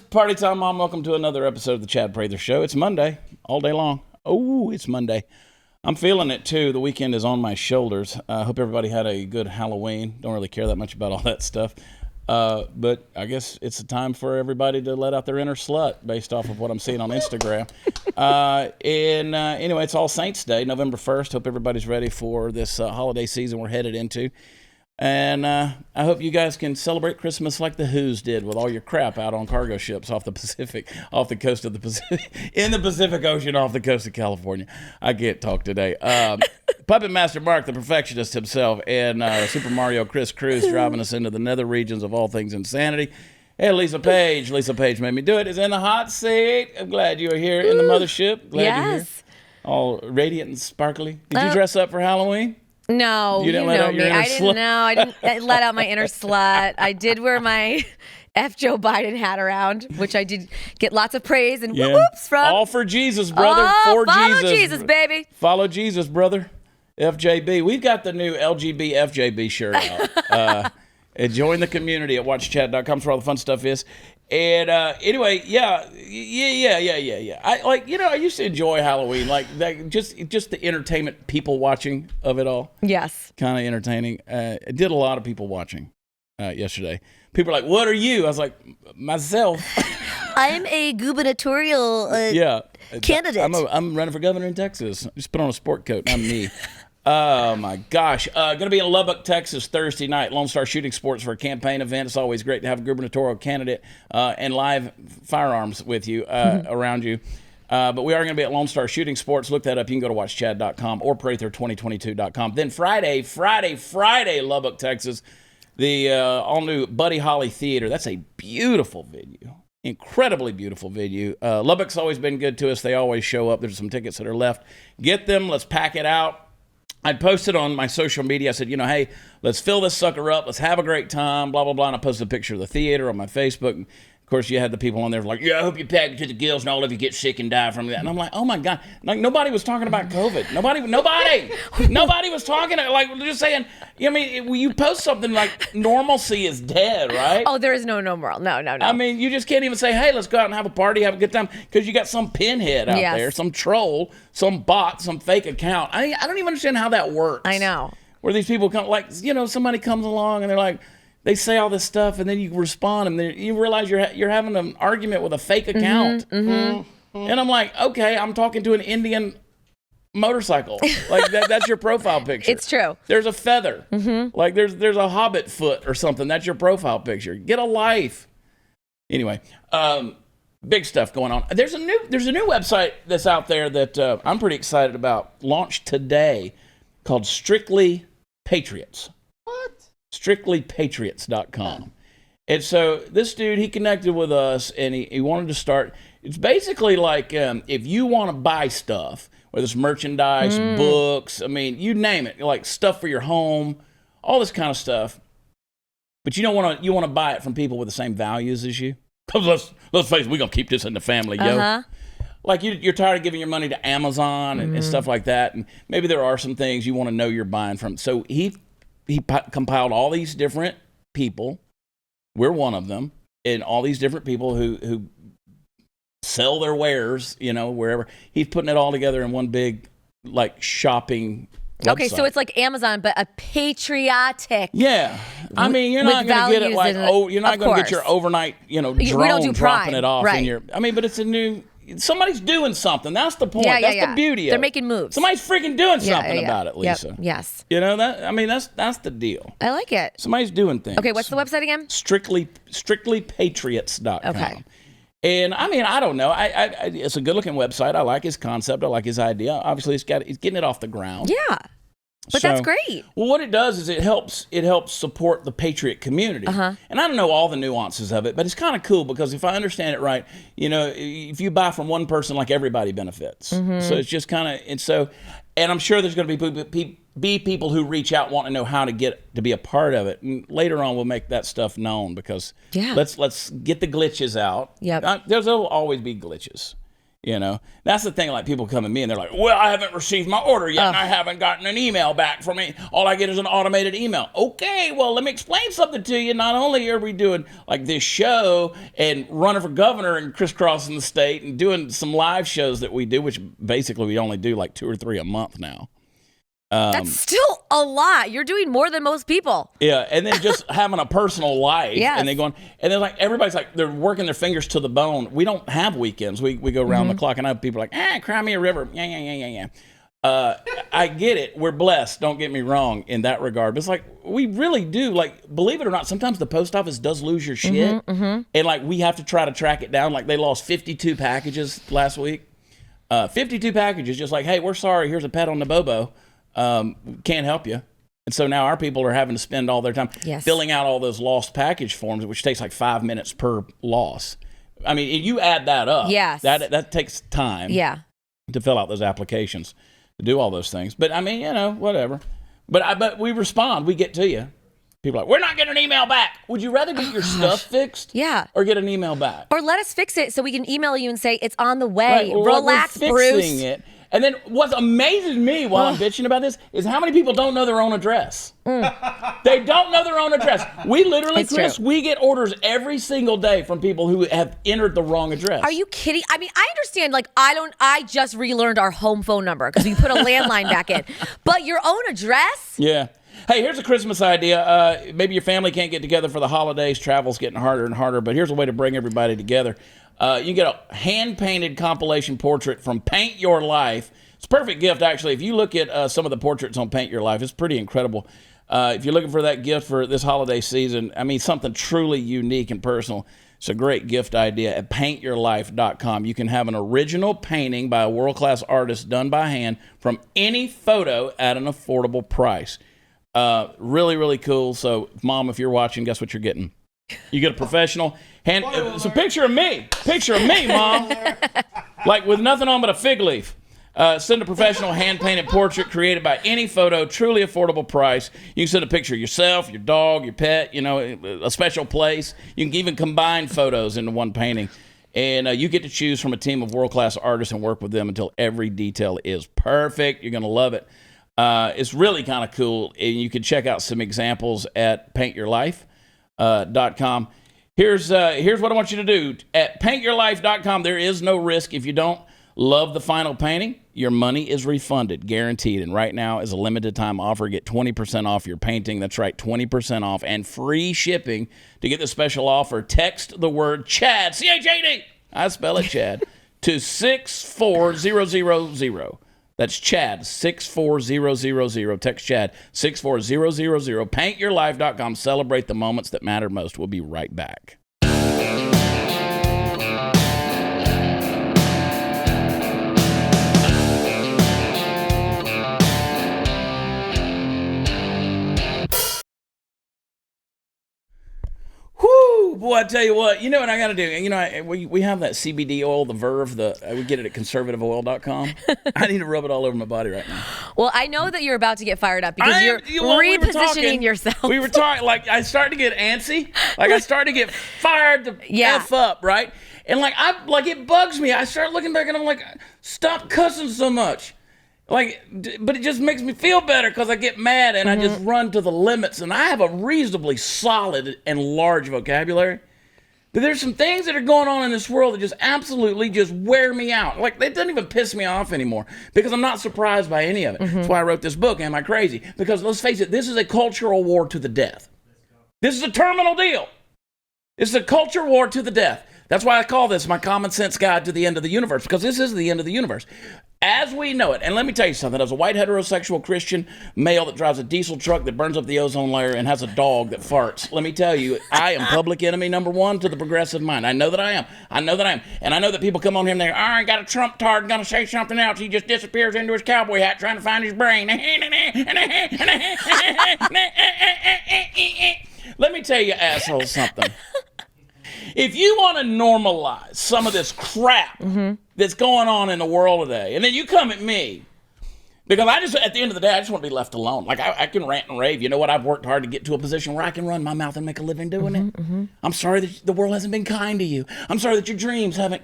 Party Time, Mom. Welcome to another episode of the Chad Prather Show. It's Monday, all day long. Oh, it's Monday. I'm feeling it, too. The weekend is on my shoulders. I hope everybody had a good Halloween. Don't really care that much about all that stuff. But I guess it's a time for everybody to let out their inner slut based off of what I'm seeing on Instagram. Anyway, it's All Saints Day, November 1st. Hope everybody's ready for this holiday season we're headed into. And I hope you guys can celebrate Christmas like the Who's did with all your crap out on cargo ships off the Pacific, off the coast of the Pacific, in the Pacific Ocean off the coast of California. I can't talk today. Puppet Master Mark, the perfectionist himself, and Super Mario Chris Cruz driving us into the nether regions of all things insanity. Hey, Lisa Page. Lisa Page made me do it. Is in the hot seat. I'm glad you are here in the mothership. Glad you're here. All radiant and sparkly. Did you dress up for Halloween? No, you know me. I didn't know. I didn't let out my inner slut. I did wear my F. Joe Biden hat around, which I did get lots of praise and whoops from. All for Jesus, brother. For follow Jesus, baby. Follow Jesus, brother. FJB. We've got the new LGB FJB shirt out. Join the community at watchchat.com. That's where all the fun stuff is. And anyway, yeah. I used to enjoy Halloween, like that, just the entertainment, people watching of it all. Yes, kind of entertaining. I did a lot of people watching yesterday. People are like, "What are you?" I was like, "Myself." I'm a gubernatorial candidate. I'm running for governor in Texas. Just put on a sport coat. I'm me. Oh, my gosh. Going to be in Lubbock, Texas, Thursday night. Lone Star Shooting Sports for a campaign event. It's always great to have a gubernatorial candidate and live firearms with you, around you. But we are going to be at Lone Star Shooting Sports. Look that up. You can go to watchchad.com or Prather2022.com. Then Friday, Lubbock, Texas, the all-new Buddy Holly Theater. That's a beautiful venue. Incredibly beautiful venue. Lubbock's always been good to us. They always show up. There's some tickets that are left. Get them. Let's pack it out. I posted on my social media, I said, hey, let's fill this sucker up. Let's have a great time, blah, blah, blah. And I posted a picture of the theater on my Facebook. And of course, you had the people on there like, I hope you pack it to the gills and all of you get sick and die from that. And I'm like, oh, my God. Like, nobody was talking about COVID. Nobody was talking, like, just saying, when you post something like normalcy is dead, right? Oh, there is no moral. No. I mean, you just can't even say, hey, let's go out and have a party, have a good time, because you got some pinhead out there, some troll, some bot, some fake account. I don't even understand how that works. I know. Where these people come, like, somebody comes along and they're like, they say all this stuff, and then you respond, and then you realize you're having an argument with a fake account. And I'm like, okay, I'm talking to an Indian motorcycle. Like that's your profile picture. It's true. There's a feather. Like there's a hobbit foot or something. That's your profile picture. Get a life. Anyway, big stuff going on. There's a new website that's out there that I'm pretty excited about. Launched today, called Strictly Patriots. StrictlyPatriots.com. And so this dude, he connected with us, and he wanted to start. It's basically like if you want to buy stuff, whether it's merchandise, books, you name it, like stuff for your home, all this kind of stuff. But you want to buy it from people with the same values as you. Because let's face it, we're gonna keep this in the family, yo. Like you're tired of giving your money to Amazon and stuff like that, and maybe there are some things you want to know you're buying from. So he compiled all these different people. We're one of them, and all these different people who sell their wares, wherever. He's putting it all together in one big, like, shopping website. Okay, so it's like Amazon, but a patriotic. Yeah, you're not going to get it like you're not going to get your overnight, drone dropping it off in your. But it's a new. Somebody's doing something. That's the point. That's the beauty of it. They're making moves. Somebody's freaking doing something about it, Lisa. Yep. Yes. That's the deal. I like it. Somebody's doing things. Okay, what's the website again? Strictlypatriots.com. Okay. And I don't know. It's a good looking website. I like his concept. I like his idea. Obviously, he's getting it off the ground. Yeah. But that's great. Well, what it does is it helps support the Patriot community. And I don't know all the nuances of it, but it's kind of cool because if I understand it right, if you buy from one person, like everybody benefits. So it's just kind of, and I'm sure there's going to be people who reach out wanting to know how to get to be a part of it. And later on, we'll make that stuff known because let's get the glitches out. Yep. There'll always be glitches. That's the thing. Like, people come to me and they're like, well, I haven't received my order yet, and I haven't gotten an email back from me. All I get is an automated email. Okay, well, let me explain something to you. Not only are we doing like this show and running for governor and crisscrossing the state and doing some live shows that we do, which basically we only do like 2 or 3 a month now. That's still a lot. You're doing more than most people. Yeah, and then just having a personal life. Yes. And then like, everybody's like, they're working their fingers to the bone. We don't have weekends. We go around the clock, and I have people like, cry me a river. Yeah. I get it. We're blessed. Don't get me wrong in that regard. But it's like, we really do. Like, believe it or not, sometimes the post office does lose your shit. And like, we have to try to track it down. Like, they lost 52 packages last week. 52 packages, just like, hey, we're sorry. Here's a pet on the bobo. Can't help you. And so now our people are having to spend all their time filling out all those lost package forms, which takes like 5 minutes per loss. I mean, you add that up. Yes. That takes time to fill out those applications, to do all those things. But I mean, whatever. But we respond. We get to you. People are like, we're not getting an email back. Would you rather get your stuff fixed? Yeah. Or get an email back? Or let us fix it so we can email you and say, it's on the way. Right. Well, relax, we're Bruce. fixing it. And then what amazes me while I'm bitching about this is how many people don't know their own address. They don't know their own address. We literally, Chris, we get orders every single day from people who have entered the wrong address. Are you kidding? I mean, I understand, like, I just relearned our home phone number because we put a landline back in. But your own address? Yeah. Hey, here's a Christmas idea. Maybe your family can't get together for the holidays. Travel's getting harder and harder, but here's a way to bring everybody together. You get a hand-painted compilation portrait from Paint Your Life. It's a perfect gift, actually. If you look at some of the portraits on Paint Your Life, it's pretty incredible. If you're looking for that gift for this holiday season, I mean, something truly unique and personal, it's a great gift idea at paintyourlife.com. You can have an original painting by a world-class artist done by hand from any photo at an affordable price. Really, really cool. So, Mom, if you're watching, guess what you're getting? You get a professional hand. It's a picture of me. Picture of me, Mom. Like with nothing on but a fig leaf. Send a professional hand-painted portrait created by any photo, truly affordable price. You can send a picture of yourself, your dog, your pet, a special place. You can even combine photos into one painting. And you get to choose from a team of world-class artists and work with them until every detail is perfect. You're going to love it. It's really kind of cool. And you can check out some examples at paintyourlife.com. Here's what I want you to do. At paintyourlife.com, there is no risk. If you don't love the final painting, your money is refunded, guaranteed. And right now is a limited time offer. Get 20% off your painting. That's right, 20% off and free shipping. To get the special offer, text the word CHAD, C-H-A-D, I spell it Chad, to 64000. That's Chad, 64000. Text Chad, 64000. Paintyourlife.com. Celebrate the moments that matter most. We'll be right back. Whoo, boy, I tell you what, you know what I got to do? We have that CBD oil, the Verve, we get it at conservativeoil.com. I need to rub it all over my body right now. Well, I know that you're about to get fired up because you're repositioning yourself. We were talking, like, I started to get antsy. Like, I started to get fired the F up, right? And, it bugs me. I start looking back and I'm like, stop cussing so much. But it just makes me feel better because I get mad and I just run to the limits. And I have a reasonably solid and large vocabulary. But there's some things that are going on in this world that just absolutely just wear me out. Like, it doesn't even piss me off anymore because I'm not surprised by any of it. That's why I wrote this book, Am I Crazy? Because let's face it, this is a cultural war to the death. This is a terminal deal. It's a culture war to the death. That's why I call this my common sense guide to the end of the universe, because this is the end of the universe. As we know it, and let me tell you something, as a white heterosexual Christian male that drives a diesel truck that burns up the ozone layer and has a dog that farts, let me tell you, I am public enemy number one to the progressive mind. I know that I am. And I know that people come on here and they're, I got a Trump tard going to say something else. He just disappears into his cowboy hat trying to find his brain. Let me tell you, assholes, something. If you want to normalize some of this crap that's going on in the world today, and then you come at me Because at the end of the day, I just want to be left alone. Like, I can rant and rave. You know what? I've worked hard to get to a position where I can run my mouth and make a living doing it. I'm sorry that the world hasn't been kind to you. I'm sorry that your dreams haven't,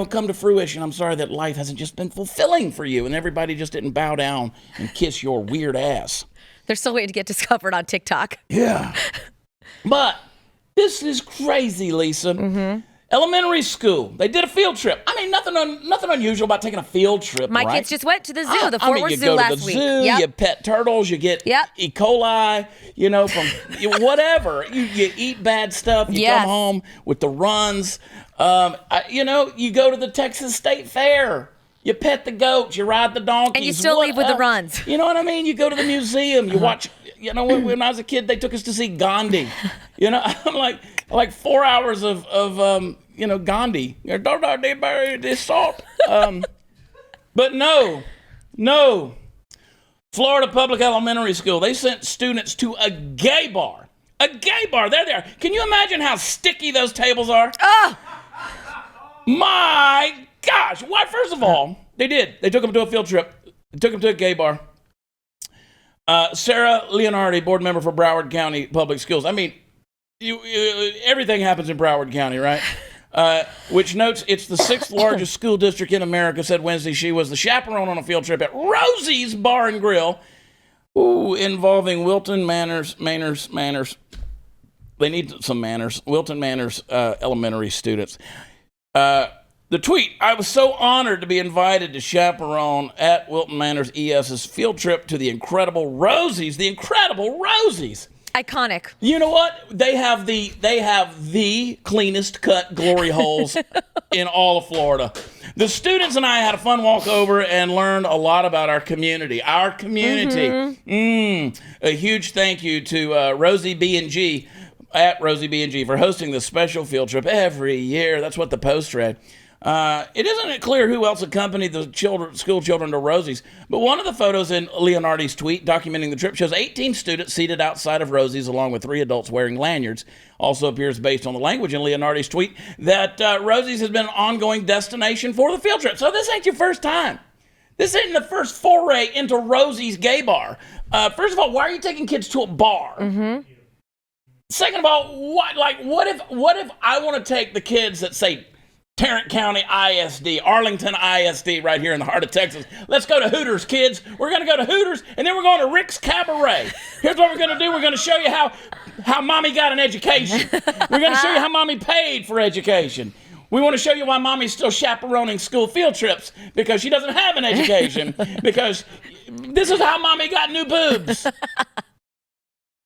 come to fruition. I'm sorry that life hasn't just been fulfilling for you and everybody just didn't bow down and kiss your weird ass. They're still waiting to get discovered on TikTok. Yeah. But this is crazy, Lisa. Elementary school, they did a field trip. I mean, nothing unusual about taking a field trip, My right? kids just went to the zoo, the Fort Worth Zoo last week. You go to the zoo, you pet turtles, you get E. coli, from whatever. You eat bad stuff, you come home with the runs. You go to the Texas State Fair. You pet the goats, you ride the donkeys. And you still leave with the runs. You know what I mean? You go to the museum, you watch, when I was a kid, they took us to see Gandhi. I'm like 4 hours of Gandhi. Don't they bury this salt? But no. Florida Public Elementary School, they sent students to a gay bar. A gay bar, there they are. Can you imagine how sticky those tables are? Oh! My gosh. Why, first of all, they did. They took them to a field trip. They took them to a gay bar. Sarah Leonardi, board member for Broward County Public Schools. I mean, everything happens in Broward County, right? Which notes it's the 6th largest school district in America, said Wednesday she was the chaperone on a field trip at Rosie's Bar and Grill, involving Wilton Manors. They need some manners. Wilton Manors elementary students. The tweet, I was so honored to be invited to chaperone at Wilton Manors ES's field trip to the incredible Rosie's. The incredible Rosie's. Iconic. You know what? They have the cleanest cut glory holes in all of Florida. The students and I had a fun walk over and learned a lot about our community. A huge thank you to Rosie B&G at Rosie B&G for hosting this special field trip every year. That's what the Post read. It isn't clear who else accompanied the school children to Rosie's, but one of the photos in Leonardi's tweet documenting the trip shows 18 students seated outside of Rosie's along with 3 adults wearing lanyards. Also appears based on the language in Leonardi's tweet that Rosie's has been an ongoing destination for the field trip. So this ain't your first time. This ain't the first foray into Rosie's gay bar. First of all, why are you taking kids to a bar? Second of all, what if I want to take the kids that say Tarrant County ISD, Arlington ISD, right here in the heart of Texas. Let's go to Hooters, kids. We're going to go to Hooters, and then we're going to Rick's Cabaret. Here's what we're going to do. We're going to show you how mommy got an education. We're going to show you how mommy paid for education. We want to show you why mommy's still chaperoning school field trips, because she doesn't have an education, because this is how mommy got new boobs.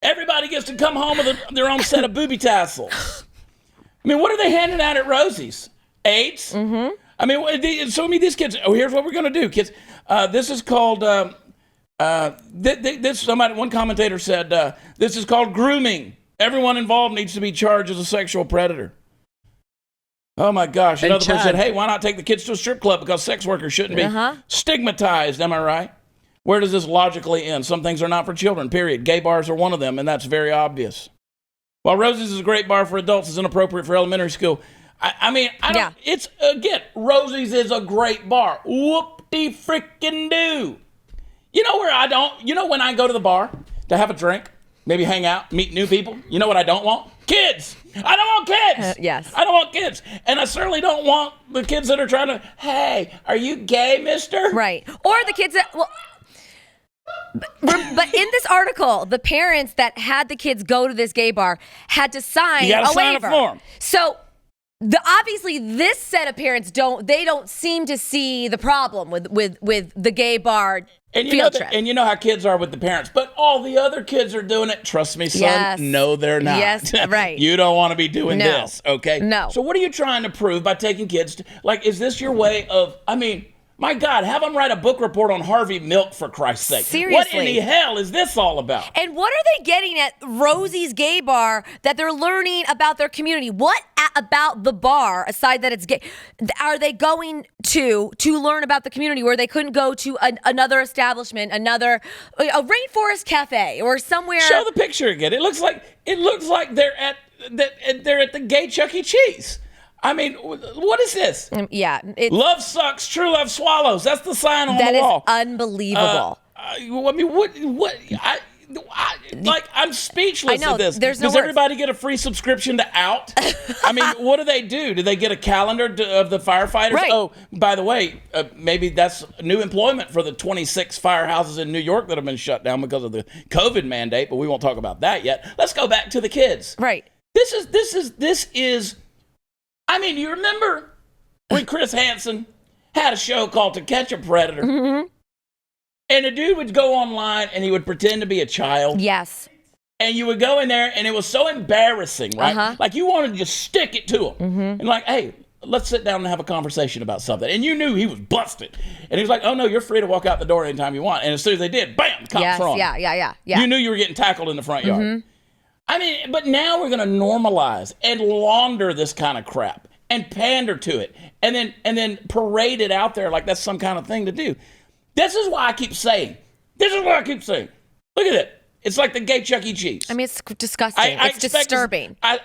Everybody gets to come home with their own set of booby tassels. I mean, what are they handing out at Rosie's? AIDS? I mean, these kids, here's what we're going to do, kids. This is called, one commentator said, this is called grooming. Everyone involved needs to be charged as a sexual predator. Oh my gosh. Another person said, hey, why not take the kids to a strip club because sex workers shouldn't be stigmatized, am I right? Where does this logically end? Some things are not for children, period. Gay bars are one of them, and that's very obvious. While Rosie's is a great bar for adults, it's inappropriate for elementary school. It's, again, Rosie's is a great bar. Whoop-de-frickin-do. When I go to the bar to have a drink, maybe hang out, meet new people, you know what I don't want? Kids. I don't want kids. Yes. I don't want kids. And I certainly don't want the kids that are trying to, hey, are you gay, mister? Right. Or the kids that, but in this article, the parents that had the kids go to this gay bar had to sign a waiver. A form. So obviously this set of parents don't seem to see the problem with the gay bar field trip. And you know how kids are with the parents, but all the other kids are doing it. Trust me, son. Yes. No, they're not. Yes, right. You don't want to be doing this, okay? No. So what are you trying to prove by taking kids to, is this your way of, my God, have them write a book report on Harvey Milk, for Christ's sake. Seriously. What in the hell is this all about? And what are they getting at Rosie's gay bar that they're learning about their community? What about the bar, aside that it's gay, are they going to learn about the community where they couldn't go to another establishment, a Rainforest Cafe or somewhere? Show the picture again. It looks like they're at the gay Chuck E. Cheese. I mean, what is this? Yeah. Love sucks, true love swallows. That's the sign on the wall. That is unbelievable. I mean, what? I'm speechless I know, at this. there's no Does everybody get a free subscription to Out? I mean, what do? Do they get a calendar of the firefighters? Right. Oh, by the way, maybe that's new employment for the 26 firehouses in New York that have been shut down because of the COVID mandate, but we won't talk about that yet. Let's go back to the kids. Right. This is. I mean, you remember when Chris Hansen had a show called To Catch a Predator? Mm-hmm. And the dude would go online and he would pretend to be a child. Yes. And you would go in there and it was so embarrassing, right? Uh-huh. Like you wanted to just stick it to him. Mm-hmm. And like, hey, let's sit down and have a conversation about something. And you knew he was busted. And he was like, oh no, you're free to walk out the door anytime you want. And as soon as they did, bam, the cops were on. Yeah. You knew you were getting tackled in the front yard. Mm-hmm. I mean, but now we're going to normalize and launder this kind of crap and pander to it and then parade it out there like that's some kind of thing to do. This is why I keep saying. Look at it. It's like the gay Chuck E. Cheese. I mean, it's disgusting. It's disturbing. I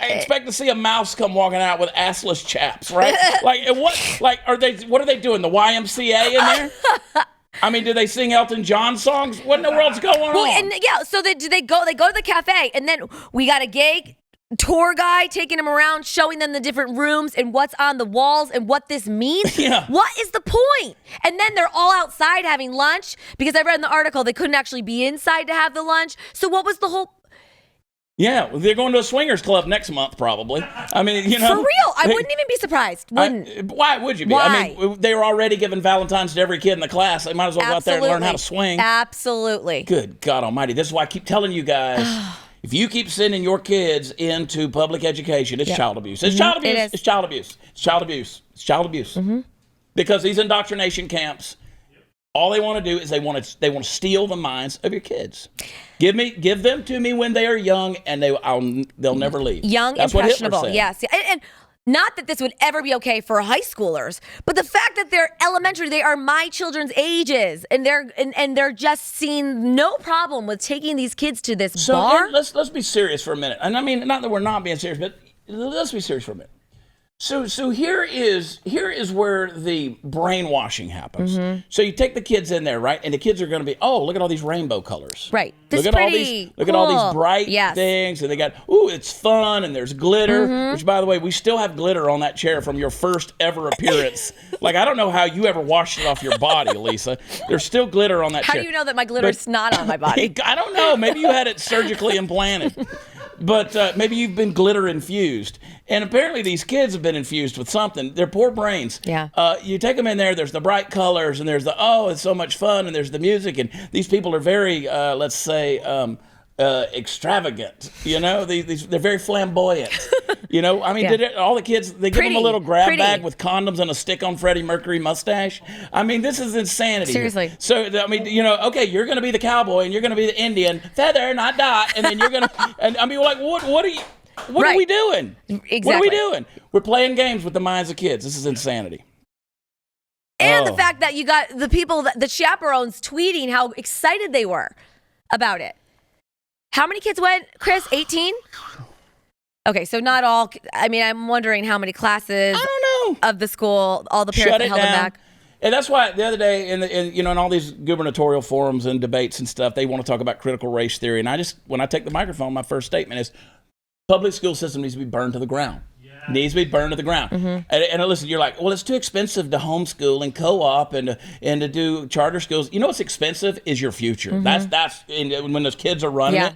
expect to see a mouse come walking out with assless chaps, right? What are they doing? The YMCA in there? I mean, do they sing Elton John songs? What in the world's going on? And yeah, so they go to the cafe, and then we got a gay tour guy taking them around, showing them the different rooms and what's on the walls and what this means. Yeah. What is the point? And then they're all outside having lunch because I read in the article they couldn't actually be inside to have the lunch. So what was the whole... Yeah, they're going to a swingers club next month, probably. I mean, For real, I wouldn't even be surprised. Wouldn't. Why would you be? Why? I mean, they were already giving Valentine's to every kid in the class. They might as well go out there and learn how to swing. Absolutely. Good God Almighty! This is why I keep telling you guys. If you keep sending your kids into public education, it's child abuse. It's child abuse. It's child abuse. It's child abuse. It's child abuse. Mm-hmm. Because these indoctrination camps, all they want to do is they want to steal the minds of your kids. Give them to me when they are young, and they'll never leave. Young, That's impressionable. What Hitler said. Yes, and not that this would ever be okay for high schoolers, but the fact that they're elementary, they are my children's ages, and they're just seeing no problem with taking these kids to this bar. Let's be serious for a minute. And I mean, not that we're not being serious, but let's be serious for a minute. So here is where the brainwashing happens. Mm-hmm. So you take the kids in there, right? And the kids are going to be, oh, look at all these rainbow colors. Right. Look at all these bright things. And they got, ooh, it's fun. And there's glitter, mm-hmm. which, by the way, we still have glitter on that chair from your first ever appearance. Like, I don't know how you ever washed it off your body, Lisa. There's still glitter on that chair. How do you know that my glitter's not on my body? I don't know. Maybe you had it surgically implanted. But maybe you've been glitter infused. And apparently these kids have been infused with something. They're poor brains. Yeah. You take them in there, there's the bright colors, and there's it's so much fun, and there's the music. And these people are very, let's say, extravagant. You know, they're very flamboyant. You know, I mean, all the kids, they give them a little grab bag with condoms and a stick on Freddie Mercury mustache. I mean, this is insanity. Seriously. So, I mean, you know, okay, you're going to be the cowboy and you're going to be the Indian, feather, not dot, and then you're going to, and I mean, like, what are you, what are we doing? Exactly. What are we doing? We're playing games with the minds of kids. This is insanity. And the fact that you got the people, the chaperones tweeting how excited they were about it. How many kids went, Chris? 18? Okay, so not all. I mean, I'm wondering how many classes I don't know. Of the school, all the parents that held them back. And that's why the other day, in all these gubernatorial forums and debates and stuff, they want to talk about critical race theory. And when I take the microphone, my first statement is, public school system needs to be burned to the ground. Yeah. Needs to be burned to the ground. Mm-hmm. And listen, you're like, well, it's too expensive to homeschool and co-op and to do charter schools. You know what's expensive is your future. Mm-hmm. That's when those kids are running it.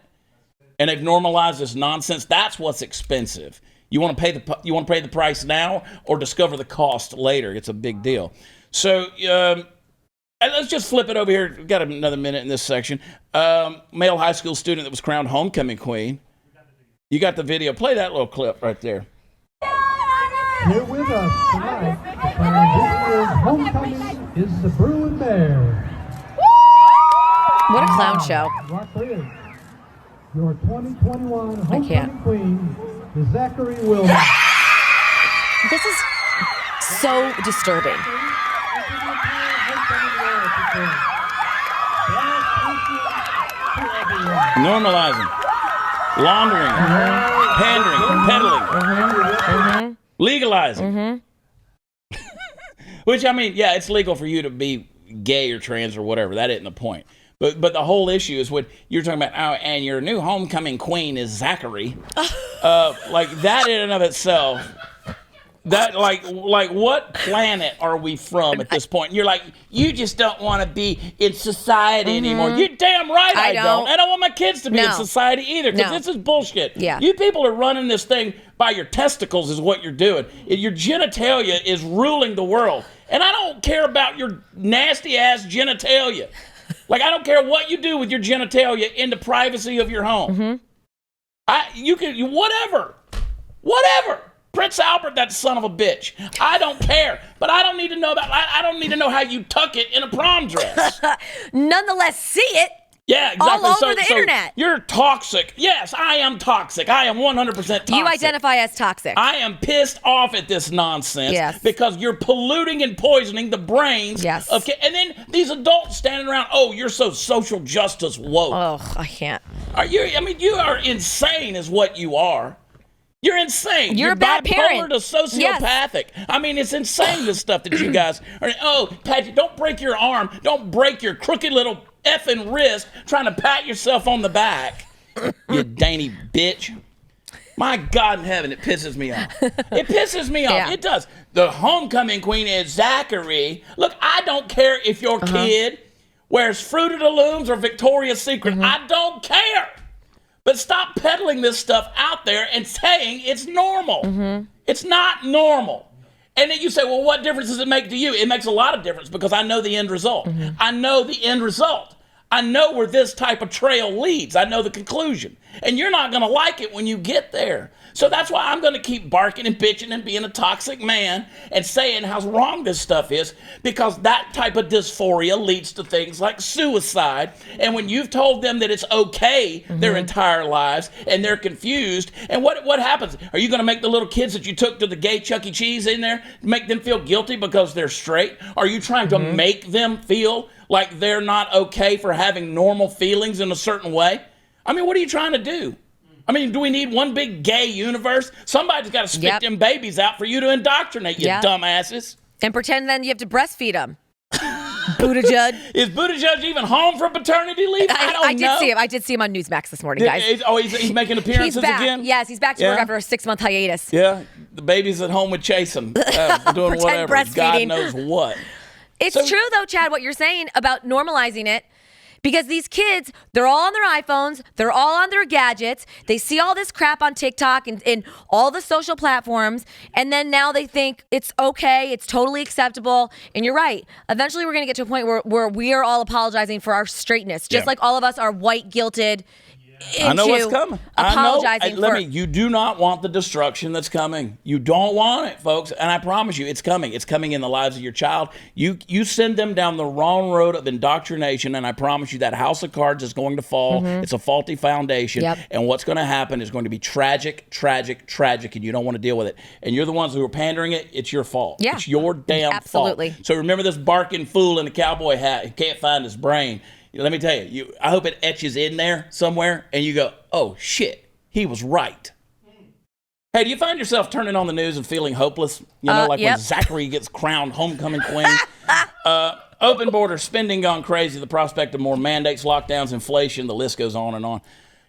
And they've normalized this nonsense. That's what's expensive. You want to pay the price now or discover the cost later. It's a big deal. So let's just flip it over here. We've got another minute in this section. Male high school student that was crowned homecoming queen. You got the video. Play that little clip right there. Here with us tonight, this year's homecoming is the Bruin Bear. What a clown show. Rock Bridge. Your 2021 homecoming queen is Zachary Willmore. This is so disturbing. Normalizing. laundering, pandering, peddling, legalizing. Which, I mean, yeah, it's legal for you to be gay or trans or whatever. That isn't the point. But the whole issue is what you're talking about. Oh, and your new homecoming queen is Zachary. Like that in and of itself. That like what planet are we from at this point? You're like, you just don't want to be in society anymore. You're damn right I don't. I don't want my kids to be in society either, because this is bullshit. Yeah. You people are running this thing by your testicles is what you're doing. Your genitalia is ruling the world. And I don't care about your nasty ass genitalia. Like, I don't care what you do with your genitalia in the privacy of your home. You can, whatever. Prince Albert, that son of a bitch. I don't care, but I don't need to know I don't need to know how you tuck it in a prom dress. Nonetheless, see it. Yeah, exactly. All over the internet. You're toxic. Yes, I am toxic. I am 100% toxic. You identify as toxic. I am pissed off at this nonsense because you're polluting and poisoning the brains of kids. And then these adults standing around, oh, you're so social justice woke. Oh, I can't. You are insane is what you are. You're insane. You're a bad bipolar parent. to sociopathic. Yes. I mean, it's insane, this stuff that you guys are. Oh, Patrick, don't break your arm. Don't break your crooked little effing wrist trying to pat yourself on the back. You dainty bitch. My God in heaven, it pisses me off. It pisses me off. Yeah. It does. The homecoming queen is Zachary. Look, I don't care if your kid wears Fruit of the Looms or Victoria's Secret. I don't care. But stop peddling this stuff out there and saying it's normal. It's not normal. And then you say, well, what difference does it make to you? It makes a lot of difference because I know the end result. I know the end result. I know where this type of trail leads. I know the conclusion. And you're not going to like it when you get there. So that's why I'm going to keep barking and bitching and being a toxic man and saying how wrong this stuff is, because that type of dysphoria leads to things like suicide. And when you've told them that it's okay their entire lives and they're confused, and what happens? Are you going to make the little kids that you took to the gay Chuck E. Cheese in there, make them feel guilty because they're straight? Are you trying to make them feel like they're not okay for having normal feelings in a certain way? I mean, what are you trying to do? I mean, do we need one big gay universe? Somebody's got to spit them babies out for you to indoctrinate, you dumbasses. And pretend then you have to breastfeed them. Buttigieg. Is Buttigieg even home from paternity leave? I don't know. I did see him on Newsmax this morning, guys. He's making appearances he's back. again? Yes, he's back to work after a 6-month hiatus. Yeah, the baby's at home with Chasen, doing whatever. God knows what. It's true, though, Chad, what you're saying about normalizing it. Because these kids, they're all on their iPhones, they're all on their gadgets, they see all this crap on TikTok and all the social platforms, and then now they think it's okay, it's totally acceptable, and you're right. Eventually we're going to get to a point where we are all apologizing for our straightness, just like all of us are white guilted I know what's coming. Apologizing you do not want the destruction that's coming. You don't want it, folks. And I promise you, it's coming. It's coming in the lives of your child. You send them down the wrong road of indoctrination, and I promise you that house of cards is going to fall. It's a faulty foundation. And what's going to happen is going to be tragic, tragic, tragic, and you don't want to deal with it. And you're the ones who are pandering it. It's your fault. Yeah. It's your damn fault. So remember this barking fool in a cowboy hat who can't find his brain. Let me tell you, I hope it etches in there somewhere, and you go, oh, shit, he was right. Hey, do you find yourself turning on the news and feeling hopeless? You know, when Zachary gets crowned homecoming queen? Open border spending gone crazy, the prospect of more mandates, lockdowns, inflation, the list goes on and on.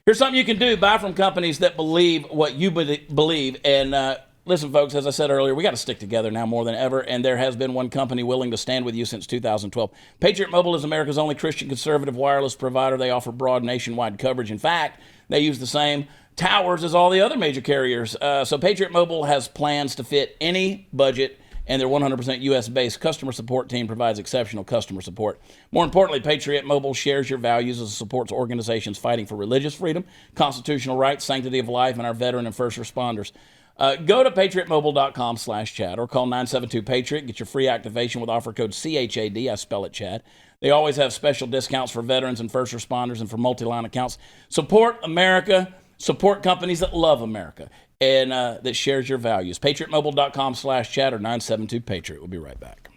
Here's something you can do. Buy from companies that believe what you believe. And listen, folks, as I said earlier, we got to stick together now more than ever, and there has been one company willing to stand with you since 2012. Patriot Mobile is America's only Christian conservative wireless provider. They offer broad nationwide coverage. In fact, they use the same towers as all the other major carriers. So Patriot Mobile has plans to fit any budget, and their 100% U.S.-based customer support team provides exceptional customer support. More importantly, Patriot Mobile shares your values as it supports organizations fighting for religious freedom, constitutional rights, sanctity of life, and our veteran and first responders. Go to patriotmobile.com/Chad or call 972-PATRIOT. Get your free activation with offer code CHAD. I spell it Chad. They always have special discounts for veterans and first responders and for multi-line accounts. Support America. Support companies that love America and that shares your values. patriotmobile.com/Chad or 972-PATRIOT. We'll be right back.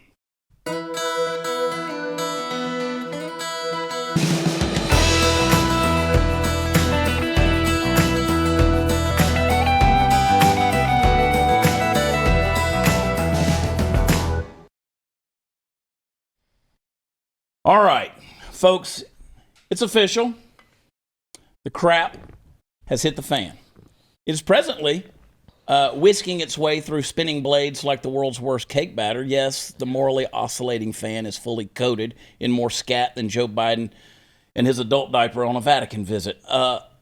All right, folks, it's official. The crap has hit the fan. It is presently whisking its way through spinning blades like the world's worst cake batter. Yes, the morally oscillating fan is fully coated in more scat than Joe Biden and his adult diaper on a Vatican visit.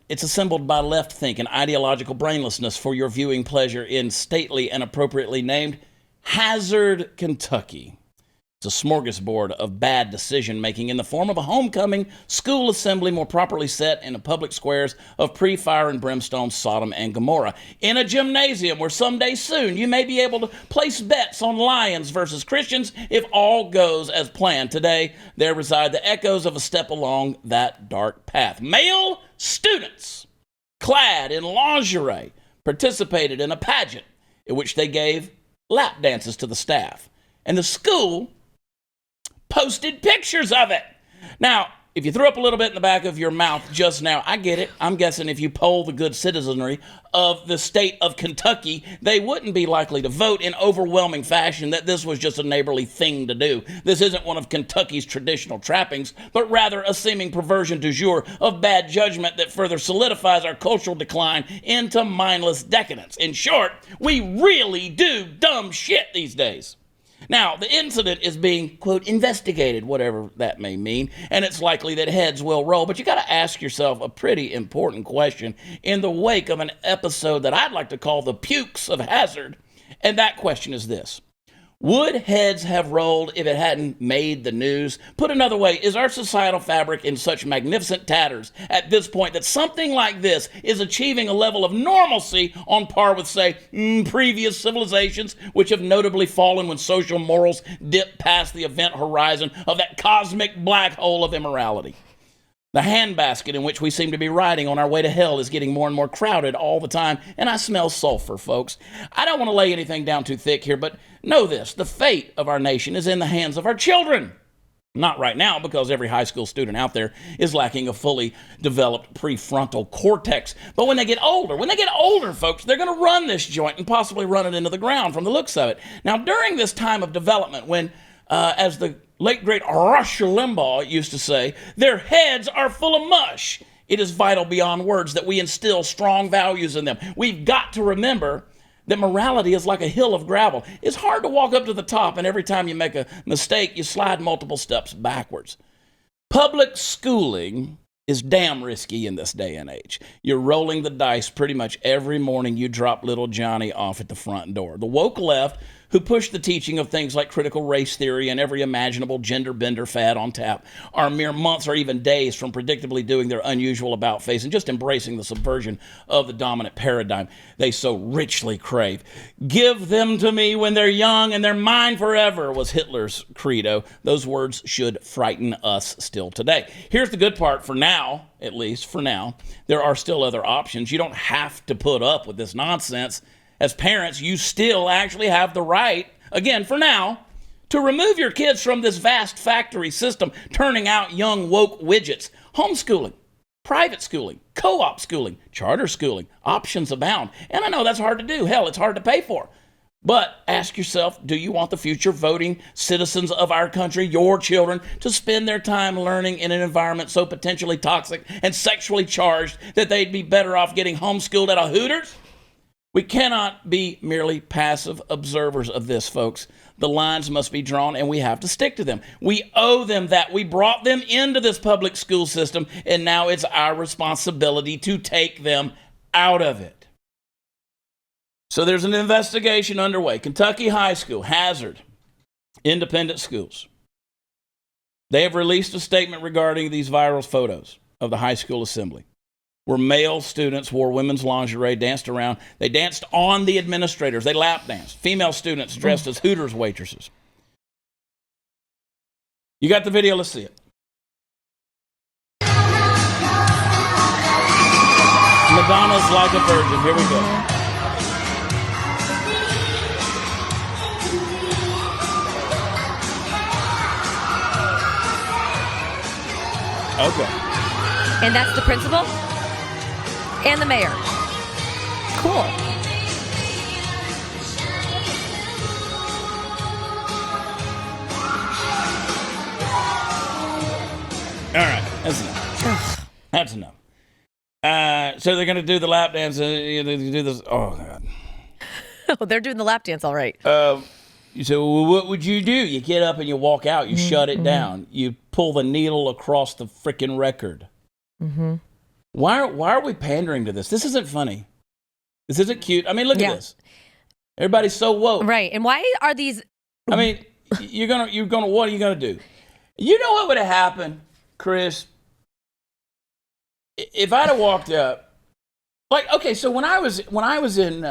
It's assembled by left-thinking ideological brainlessness for your viewing pleasure in stately and appropriately named Hazard, Kentucky. It's a smorgasbord of bad decision-making in the form of a homecoming school assembly more properly set in the public squares of pre-fire and brimstone Sodom and Gomorrah. In a gymnasium where someday soon you may be able to place bets on Lions versus Christians if all goes as planned. Today, there reside the echoes of a step along that dark path. Male students, clad in lingerie, participated in a pageant in which they gave lap dances to the staff. And the school posted pictures of it. Now, if you threw up a little bit in the back of your mouth just now, I get it. I'm guessing if you poll the good citizenry of the state of Kentucky, they wouldn't be likely to vote in overwhelming fashion that this was just a neighborly thing to do. This isn't one of Kentucky's traditional trappings, but rather a seeming perversion du jour of bad judgment that further solidifies our cultural decline into mindless decadence. In short, we really do dumb shit these days. Now, the incident is being, quote, investigated, whatever that may mean, and it's likely that heads will roll. But you got to ask yourself a pretty important question in the wake of an episode that I'd like to call the pukes of hazard. And that question is this: would heads have rolled if it hadn't made the news? Put another way, is our societal fabric in such magnificent tatters at this point that something like this is achieving a level of normalcy on par with, say, previous civilizations, which have notably fallen when social morals dip past the event horizon of that cosmic black hole of immorality? The handbasket in which we seem to be riding on our way to hell is getting more and more crowded all the time, and I smell sulfur, folks. I don't want to lay anything down too thick here, but know this: the fate of our nation is in the hands of our children. Not right now, because every high school student out there is lacking a fully developed prefrontal cortex. But when they get older, folks, they're going to run this joint and possibly run it into the ground from the looks of it. Now, during this time of development, when, as the late, great Rush Limbaugh used to say, their heads are full of mush, it is vital beyond words that we instill strong values in them. We've got to remember that morality is like a hill of gravel. It's hard to walk up to the top, and every time you make a mistake, you slide multiple steps backwards. Public schooling is damn risky in this day and age. You're rolling the dice pretty much every morning you drop little Johnny off at the front door. The woke left, who push the teaching of things like critical race theory and every imaginable gender bender fad on tap, are mere months or even days from predictably doing their unusual about face and just embracing the subversion of the dominant paradigm they so richly crave. Give them to me when they're young and they're mine forever, was Hitler's credo. Those words should frighten us still today. Here's the good part: for now, at least for now, there are still other options. You don't have to put up with this nonsense. As parents, you still actually have the right, again, for now, to remove your kids from this vast factory system, turning out young woke widgets. Homeschooling, private schooling, co-op schooling, charter schooling, options abound. And I know that's hard to do. Hell, it's hard to pay for. But ask yourself, do you want the future voting citizens of our country, your children, to spend their time learning in an environment so potentially toxic and sexually charged that they'd be better off getting homeschooled at a Hooters? We cannot be merely passive observers of this, folks. The lines must be drawn, and we have to stick to them. We owe them that. We brought them into this public school system, and now it's our responsibility to take them out of it. So there's an investigation underway. Kentucky High School, Hazard, independent schools. They have released a statement regarding these viral photos of the high school assembly, where male students wore women's lingerie, danced around. They danced on the administrators. They lap danced. Female students dressed as Hooters waitresses. You got the video? Let's see it. Madonna's Like a Virgin. Here we go. Okay. And that's the principal and the mayor. Cool. That's enough. So they're going to do the lap dance. They do this. Oh, God. Oh, they're doing the lap dance all right. So what would you do? You get up and you walk out. You shut it down. You pull the needle across the freaking record. Mm-hmm. Why are we pandering to this? This isn't funny. This isn't cute. I mean, look at this. Everybody's so woke. Right. And why are these... I mean, you're gonna what are you going to do? You know what would have happened, Chris? If I'd have walked up, like, okay, so when I was in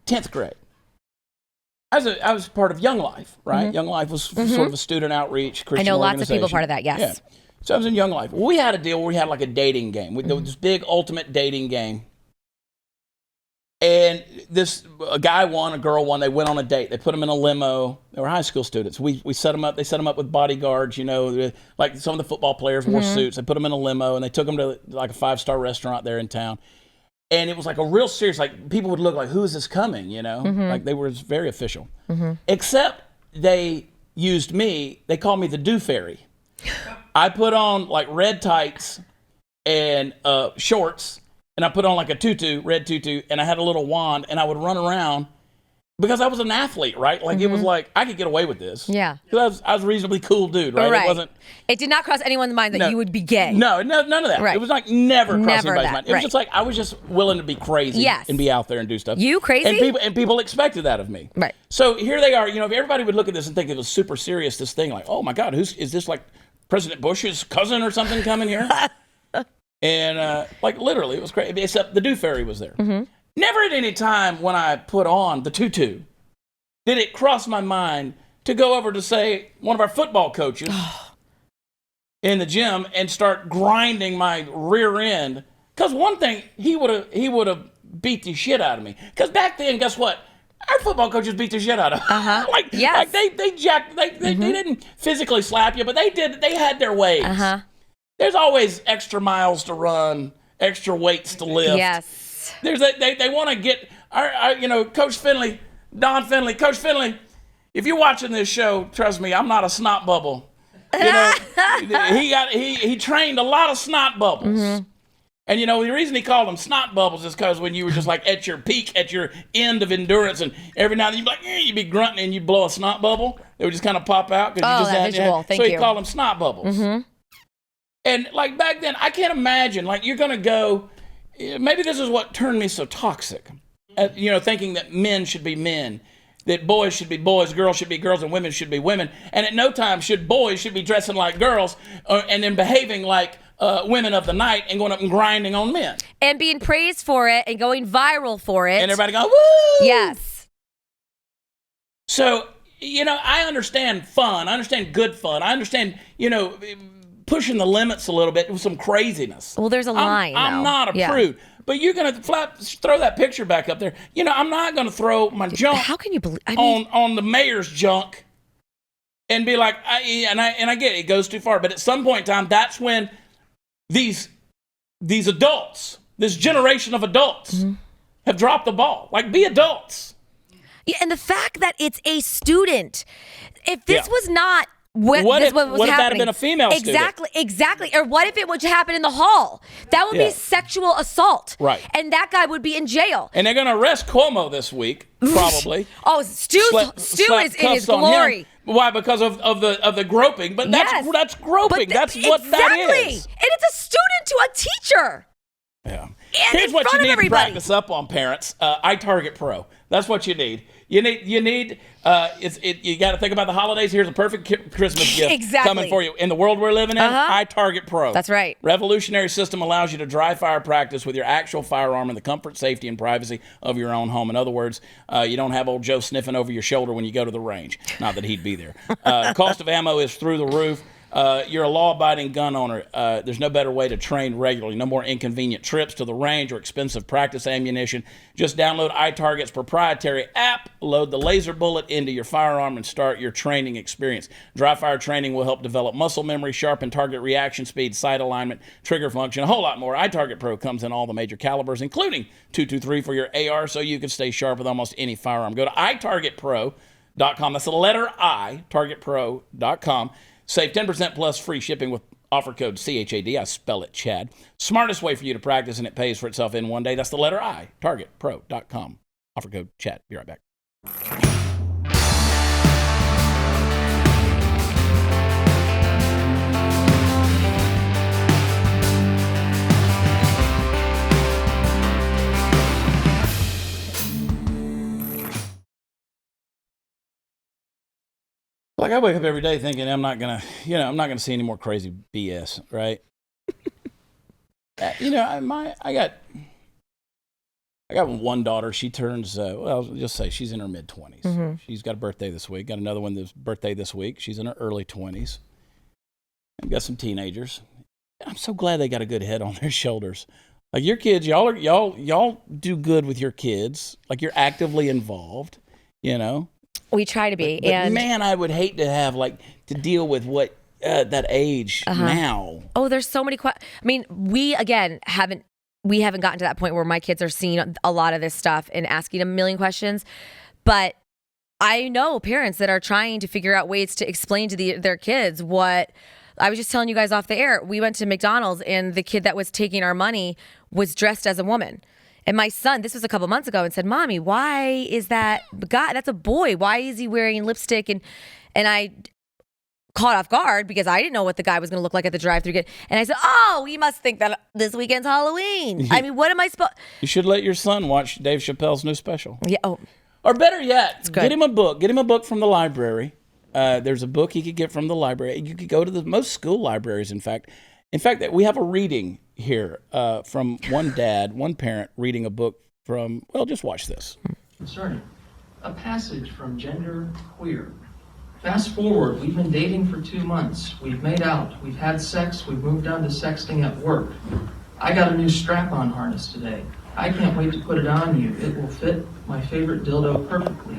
10th grade, I was part of Young Life, right? Young Life was sort of a student outreach Christian I know lots of organization. people part of that, yes. Yeah. So I was in Young Life. Well, we had a deal where we had like a dating game. There was this big ultimate dating game. And a guy won, a girl won. They went on a date. They put them in a limo. They were high school students. We set them up. They set them up with bodyguards, like some of the football players wore suits. They put them in a limo, and they took them to like a 5-star restaurant there in town. And it was like a real serious, like people would look like, who is this coming, Like they were very official. Except they used me. They called me the Dew Fairy. I put on like red tights and shorts. And I put on like a red tutu, and I had a little wand, and I would run around because I was an athlete, right? Like it was like I could get away with this. Yeah. Because I was a reasonably cool dude, right? It did not cross anyone's mind that you would be gay. No, none of that. Right. It was like never crossed anybody's mind. It was right. just like I was just willing to be crazy and be out there and do stuff. You crazy? And people expected that of me. Right. So here they are. If everybody would look at this and think it was super serious, this thing, like, oh my God, is this like President Bush's cousin or something coming here? And like literally, it was crazy. Except the Dew Fairy was there. Never at any time when I put on the tutu did it cross my mind to go over to say one of our football coaches in the gym and start grinding my rear end. Because one thing, he would have beat the shit out of me. Because back then, guess what? Our football coaches beat the shit out of us. Like they jacked. They didn't physically slap you, but they did. They had their ways. There's always extra miles to run, extra weights to lift. Yes. They want to get Coach Finley, Don Finley, Coach Finley. If you're watching this show, trust me, I'm not a snot bubble. He trained a lot of snot bubbles. And the reason he called them snot bubbles is because when you were just like at your peak, at your end of endurance, and every now and then you'd be like, you'd be grunting and you'd blow a snot bubble. It would just kind of pop out. That visual. Thank you. So he called them snot bubbles. And like back then, I can't imagine, like you're going to go, maybe this is what turned me so toxic, thinking that men should be men, that boys should be boys, girls should be girls, and women should be women. And at no time should boys be dressing like girls and then behaving like women of the night and going up and grinding on men. And being praised for it and going viral for it. And everybody going, woo! Yes. So, I understand fun. I understand good fun. I understand, pushing the limits a little bit with some craziness. Well, there's a line. I'm not a prude. But you're going to throw that picture back up there. I'm not going to throw my junk How can you believe on the mayor's junk and be like, I get it. It goes too far. But at some point in time, that's when these adults, this generation of adults have dropped the ball. Like, be adults. Yeah, and the fact that it's a student. If this was not what if happening. that had been a female student? Exactly. Or what if it would happen in the hall? That would be sexual assault. Right. And that guy would be in jail. And they're going to arrest Cuomo this week, probably. Stu is in his glory. Why? Because of the groping. But that's groping. That's what that is. And it's a student to a teacher. Yeah. And Here's what you need to practice up on, parents. iTarget Pro. That's what you need. You got to think about the holidays. Here's a perfect Christmas gift coming for you. In the world we're living in, iTarget Pro. That's right. Revolutionary system allows you to dry fire practice with your actual firearm in the comfort, safety, and privacy of your own home. In other words, you don't have old Joe sniffing over your shoulder when you go to the range. Not that he'd be there. Cost of ammo is through the roof. You're a law-abiding gun owner. There's no better way to train regularly. No more inconvenient trips to the range or expensive practice ammunition. Just download iTarget's proprietary app, load the laser bullet into your firearm, and start your training experience. Dry fire training will help develop muscle memory, sharpen target reaction speed, sight alignment, trigger function, a whole lot more. iTarget Pro comes in all the major calibers, including .223 for your AR, so you can stay sharp with almost any firearm. Go to itargetpro.com. That's the letter I, targetpro.com. Save 10% plus free shipping with Offer code CHAD. I spell it Chad. Smartest way for you to practice, and it pays for itself in one day. That's the letter I. TargetPro.com. Offer code Chad. Be right back. Like I wake up every day thinking I'm not gonna see any more crazy BS, right? I got one daughter. She turns well, just say she's in her mid-20s. Mm-hmm. She's got a birthday this week. Got another one that's birthday this week. She's in her early 20s. I've got some teenagers. I'm so glad they got a good head on their shoulders. Like your kids, y'all do good with your kids. Like you're actively involved, We try to be. But man, I would hate to have to deal with what that age now. Oh, there's so many questions. I mean, we haven't gotten to that point where my kids are seeing a lot of this stuff and asking a million questions. But I know parents that are trying to figure out ways to explain to their kids what I was just telling you guys off the air. We went to McDonald's and the kid that was taking our money was dressed as a woman. And my son, this was a couple months ago, and said, "Mommy, why is that guy? That's a boy. Why is he wearing lipstick?" And I caught off guard because I didn't know what the guy was going to look like at the drive-thru. And I said, "Oh, you must think that this weekend's Halloween." I mean, what am I supposed? You should let your son watch Dave Chappelle's new special. Yeah. Oh. Or better yet, get him a book. Get him a book from the library. There's a book he could get from the library. You could go to most school libraries. In fact, we have a reading here from one parent reading a book from, well, just watch this. Concerning a passage from Gender Queer. Fast forward, we've been dating for 2 months. We've made out, we've had sex, we've moved on to sexting at work. I got a new strap-on harness today. I can't wait to put it on you. It will fit my favorite dildo perfectly.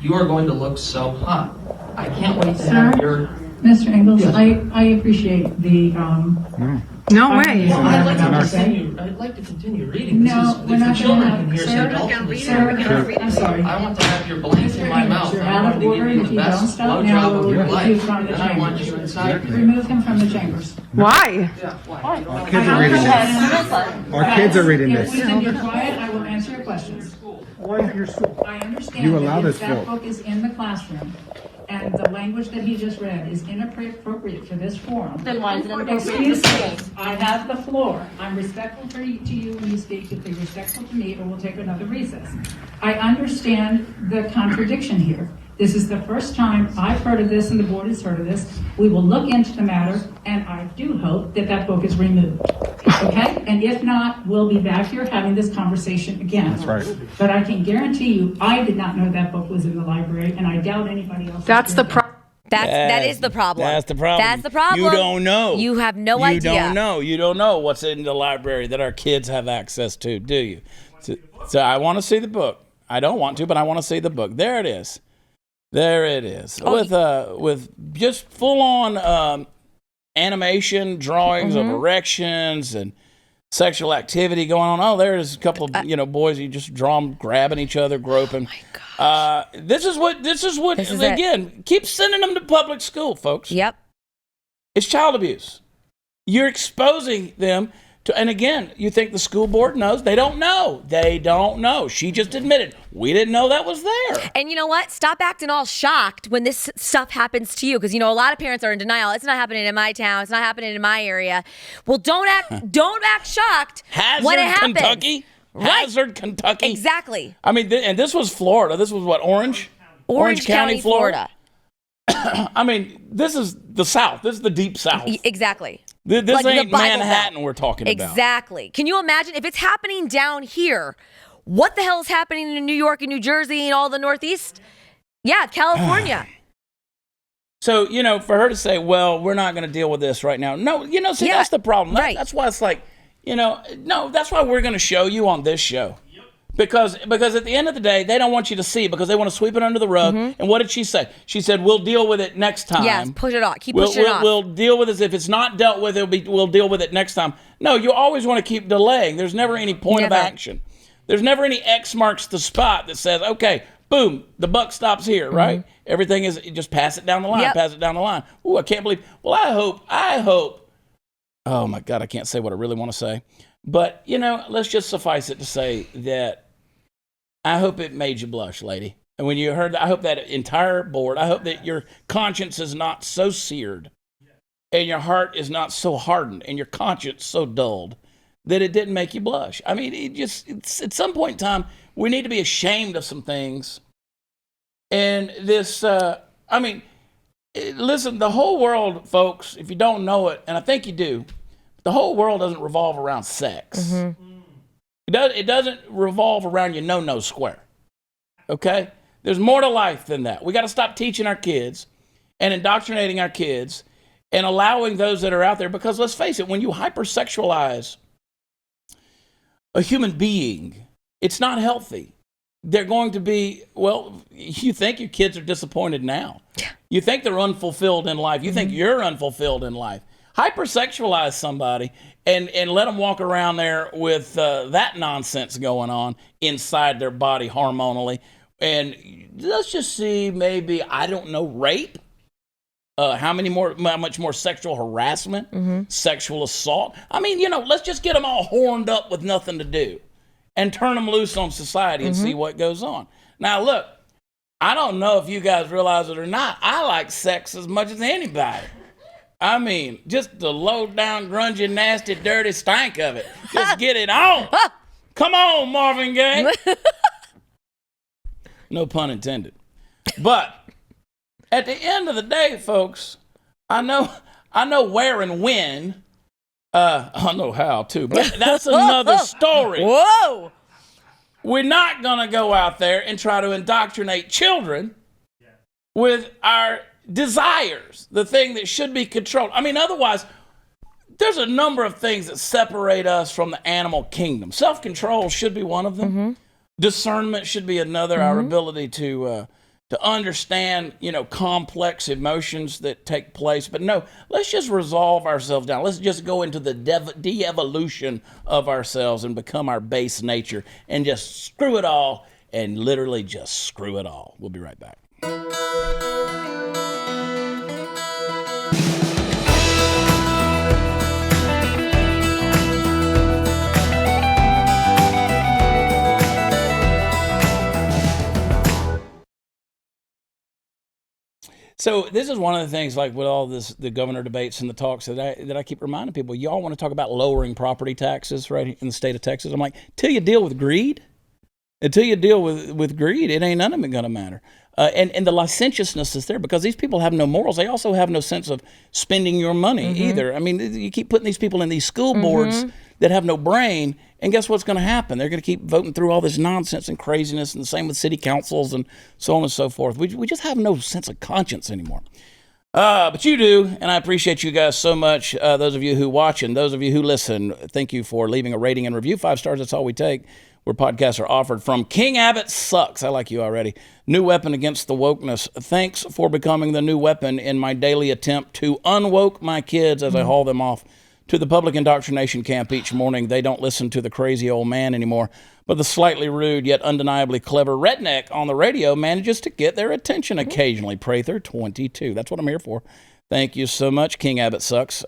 You are going to look so hot. I can't wait to have your... Mr. Engels, Yes. I appreciate the No way. Well, I'd like to continue reading. No, we're not children gonna can hear have- some Sir, adults. Sir, I'm sorry. I want to have your blank in my mouth. You're I out want of to give order. you If the you don't best stop now, blowjob of we'll your remove you life. from the Then I want you chambers. inside me. Remove him from the chambers. Why? Yeah, why? Our kids are reading this. Our kids are reading If this. we can be quiet, I will answer your questions. Why is it your school? I understand You allow that this if that vote. book is in the classroom and the language that he just read is inappropriate for this forum. Then why is it inappropriate Excuse for me, schools? I have the floor. I'm respectful to you when you speak. If you're respectful to me, or we'll take another recess. I understand the contradiction here. This is the first time I've heard of this and the board has heard of this. We will look into the matter, and I do hope that that book is removed. Okay? And if not, we'll be back here having this conversation again. That's right. But I can guarantee you, I did not know that book was in the library, and I doubt anybody else. That's the problem. That is the problem. That's the problem. That's the problem. You don't know. You have no idea. You don't know. You don't know what's in the library that our kids have access to, do you? So I want to see the book. I don't want to, but I want to see the book. There it is. There it is. With just full on animation, drawings of erections and sexual activity going on. Oh, there's a couple of boys. You just draw them grabbing each other, groping. Oh my gosh. This is what. This is Again, keep sending them to public school, folks. Yep. It's child abuse. You're exposing them to, and again, you think the school board knows? They don't know. They don't know. She just admitted, we didn't know that was there. And you know what? Stop acting all shocked when this stuff happens to you. Because, a lot of parents are in denial. It's not happening in my town. It's not happening in my area. Well, don't act shocked when it happens. Kentucky? Right. Hazard, Kentucky? Exactly. I mean, and this was Florida. This was what, Orange? Orange County, Florida. I mean, this is the South. This is the deep South. Exactly. This Like the ain't Bible Manhattan Belt. we're talking about. Exactly. Can you imagine if it's happening down here? What the hell is happening in New York and New Jersey and all the Northeast? Yeah, California. So, for her to say, well, we're not going to deal with this right now. No, that's the problem. Right. That's why it's like, no, that's why we're going to show you on this show. Because at the end of the day, they don't want you to see it because they want to sweep it under the rug. And what did she say? She said, we'll deal with it next time. Yes, push it off. Keep pushing it off. We'll deal with it. If it's not dealt with, we'll deal with it next time. No, you always want to keep delaying. There's never any point of action. There's never any X marks the spot that says, okay, boom, the buck stops here, right? Everything is, just pass it down the line, pass it down the line. Ooh, I can't believe. Well, I hope oh my God, I can't say what I really want to say. But, let's just suffice it to say that I hope it made you blush, lady. And when you heard that, I hope that entire board, I hope that your conscience is not so seared and your heart is not so hardened and your conscience so dulled that it didn't make you blush. I mean, it's at some point in time, we need to be ashamed of some things. And this, listen, the whole world, folks, if you don't know it, and I think you do, the whole world doesn't revolve around sex. Mm-hmm. It doesn't revolve around your no-no square, okay? There's more to life than that. We got to stop teaching our kids and indoctrinating our kids and allowing those that are out there, because let's face it, when you hypersexualize a human being, it's not healthy. They're going to be, you think your kids are disappointed now. You think they're unfulfilled in life. You think you're unfulfilled in life. Hypersexualize somebody and let them walk around there with that nonsense going on inside their body hormonally. And let's just see, maybe, I don't know, rape. How much more sexual harassment, sexual assault. I mean, let's just get them all horned up with nothing to do and turn them loose on society and see what goes on. Now, look, I don't know if you guys realize it or not. I like sex as much as anybody. I mean, just the low down, grungy, nasty, dirty stank of it. Just get it on. Come on, Marvin Gaye. No pun intended. But at the end of the day, folks, I know where and when. I know how too, but that's another story. Whoa! We're not gonna go out there and try to indoctrinate children with our desires, the thing that should be controlled. I mean, otherwise, there's a number of things that separate us from the animal kingdom. Self-control should be one of them. Discernment should be another. Our ability to understand, complex emotions that take place. But no, let's just resolve ourselves down. Let's just go into the de-evolution of ourselves and become our base nature and just screw it all and literally just screw it all. We'll be right back. So this is one of the things, like with all this, the governor debates and the talks that I keep reminding people, y'all want to talk about lowering property taxes right in the state of Texas. I'm like, till you deal with greed, until you deal with greed, it ain't none of it going to matter. And the licentiousness is there because these people have no morals. They also have no sense of spending your money either. I mean, you keep putting these people in these school boards that have no brain, and guess what's going to happen? They're going to keep voting through all this nonsense and craziness, and the same with city councils and so on and so forth. We just have no sense of conscience anymore. But you do, and I appreciate you guys so much. Those of you who watch and those of you who listen, thank you for leaving a rating and review. 5 stars, that's all we take. Where podcasts are offered from King Abbott Sucks. I like you already. New weapon against the wokeness. Thanks for becoming the new weapon in my daily attempt to unwoke my kids as I haul them off to the public indoctrination camp each morning. They don't listen to the crazy old man anymore, but the slightly rude yet undeniably clever redneck on the radio manages to get their attention occasionally. Prather 22. That's what I'm here for. Thank you so much, King Abbott Sucks.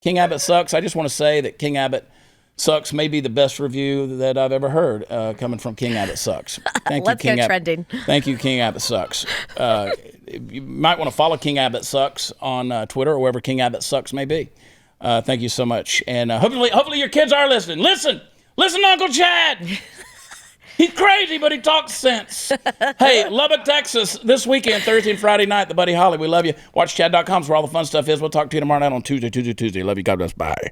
King Abbott Sucks. I just want to say that King Abbott Sucks may be the best review that I've ever heard coming from King Abbott Sucks. Thank Let's you, King go trending. Thank you, King Abbott Sucks. You might want to follow King Abbott Sucks on Twitter or wherever King Abbott Sucks may be. Thank you so much. And hopefully your kids are listening. Listen to Uncle Chad. He's crazy, but he talks sense. Hey, Lubbock, Texas, this weekend, Thursday and Friday night, the Buddy Holly. We love you. Watch Chad.com is where all the fun stuff is. We'll talk to you tomorrow night on Tuesday. Love you. God bless. Bye.